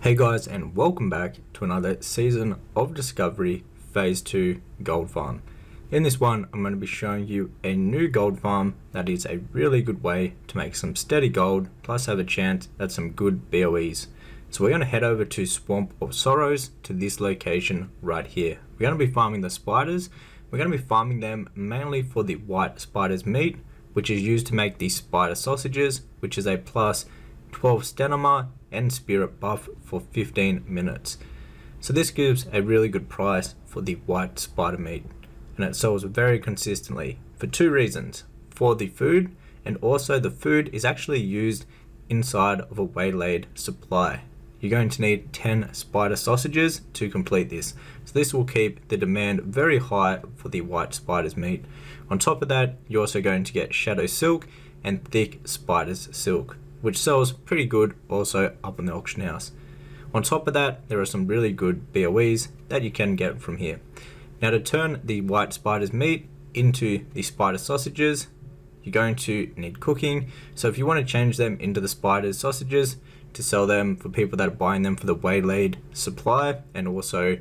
Hey guys, and welcome back to another season of Discovery Phase 2 Gold Farm. In this one, I'm going to be showing you a new gold farm that is a really good way to make some steady gold, plus have a chance at some good BOEs. So we're going to head over to Swamp of Sorrows to this location right here. We're going to be farming the spiders. We're going to be farming them mainly for the white spider's meat, which is used to make the spider sausages, which is a plus 12 stamina and spirit buff for 15 minutes. So this gives a really good price for the white spider meat, and it sells very consistently for two reasons: for the food, and also the food is actually used inside of a waylaid supply. You're going to need 10 spider sausages to complete this, so this will keep the demand very high for the white spider's meat. On top of that, you're also going to get shadow silk and thick spider's silk, which sells pretty good also up in the auction house. On top of that, there are some really good BOEs that you can get from here. Now, to turn the white spider's meat into the spider sausages, you're going to need cooking. So if you want to change them into the spider's sausages to sell them for people that are buying them for the waylaid supply and also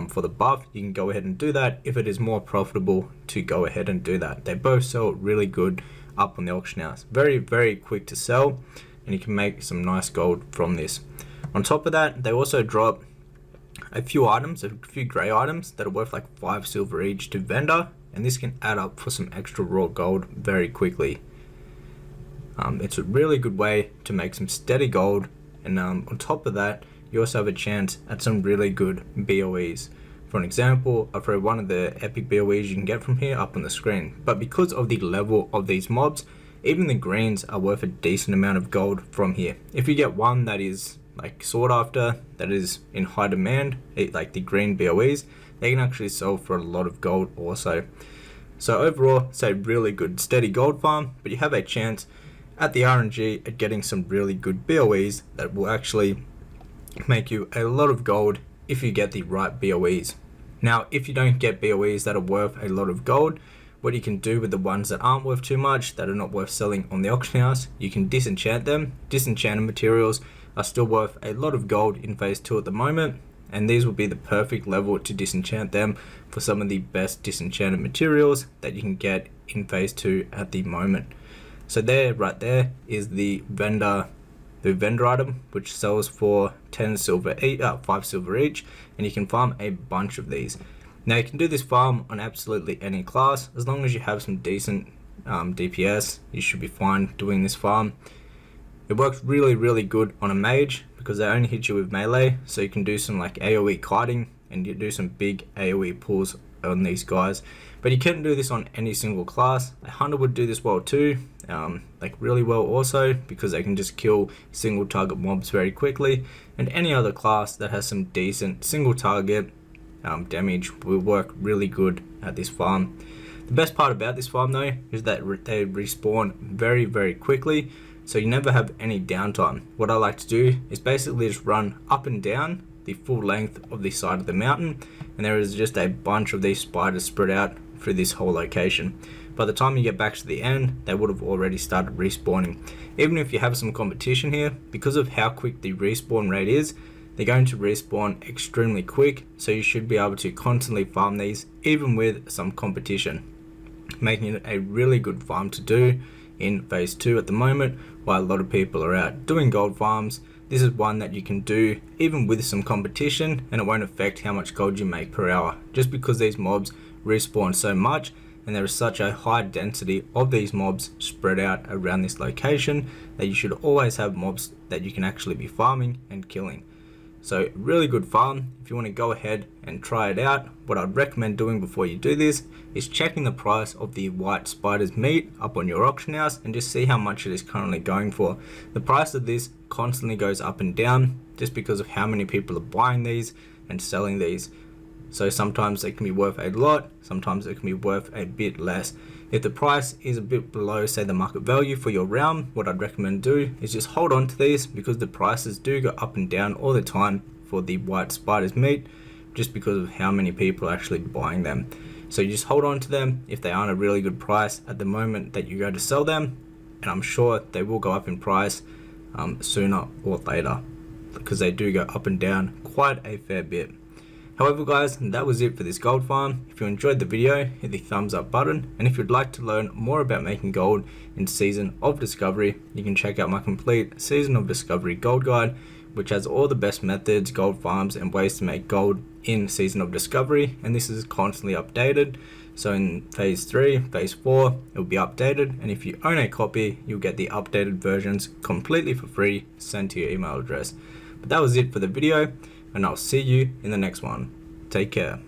for the buff, you can go ahead and do that if it is more profitable to go ahead and do that. They both sell really good up on the auction house. Very quick to sell, and you can make some nice gold from this. On top of that, they also drop a few items, a few grey items that are worth like 5 silver each to vendor, and this can add up for some extra raw gold very quickly. It's a really good way to make some steady gold, and on top of that, you also have a chance at some really good BOEs. For an example, I'll throw one of the epic BOEs you can get from here up on the screen. But because of the level of these mobs, even the greens are worth a decent amount of gold from here. If you get one that is like sought after, that is in high demand, like the green BOEs, they can actually sell for a lot of gold also. So overall, it's a really good steady gold farm, but you have a chance at the RNG at getting some really good BOEs that will actually make you a lot of gold if you get the right BOEs. Now, if you don't get BOEs that are worth a lot of gold, what you can do with the ones that aren't worth too much, that are not worth selling on the auction house, you can disenchant them. Disenchanted materials are still worth a lot of gold in phase 2 at the moment, and these will be the perfect level to disenchant them for some of the best disenchanted materials that you can get in phase 2 at the moment. So there, right there, is the vendor item, which sells for 5 silver each, and you can farm a bunch of these. Now, you can do this farm on absolutely any class. As long as you have some decent DPS, you should be fine doing this farm. It works really good on a mage because they only hit you with melee, so you can do some like AoE kiting and you do some big AoE pulls on these guys. But you can do this on any single class. A hunter would do this well too, like really well also, because they can just kill single target mobs very quickly, and any other class that has some decent single target damage will work really good at this farm. The best part about this farm though is that they respawn very quickly, so you never have any downtime. What I like to do is basically just run up and down the full length of the side of the mountain, and there is just a bunch of these spiders spread out through this whole location. By the time you get back to the end, they would have already started respawning. Even if you have some competition here, because of how quick the respawn rate is, they're going to respawn extremely quick, so you should be able to constantly farm these even with some competition, making it a really good farm to do in phase 2 at the moment. While a lot of people are out doing gold farms, this is one that you can do even with some competition, and it won't affect how much gold you make per hour, just because these mobs respawn so much and there is such a high density of these mobs spread out around this location that you should always have mobs that you can actually be farming and killing. So really good farm. If you want to go ahead and try it out, what I'd recommend doing before you do this is checking the price of the white spider's meat up on your auction house and just see how much it is currently going for. The price of this constantly goes up and down just because of how many people are buying these and selling these. So sometimes they can be worth a lot, sometimes it can be worth a bit less. If the price is a bit below, say, the market value for your realm, what I'd recommend do is just hold on to these, because the prices do go up and down all the time for the white spider's meat, just because of how many people are actually buying them. So you just hold on to them if they aren't a really good price at the moment that you go to sell them, and I'm sure they will go up in price sooner or later. because they do go up and down quite a fair bit. However guys, that was it for this gold farm. If you enjoyed the video, hit the thumbs up button, and if you'd like to learn more about making gold in Season of Discovery, you can check out my complete Season of Discovery gold guide, which has all the best methods, gold farms, and ways to make gold in Season of Discovery, and this is constantly updated. So in phase 3, phase 4, it will be updated, and if you own a copy, you'll get the updated versions completely for free sent to your email address. But that was it for the video, and I'll see you in the next one. Take care.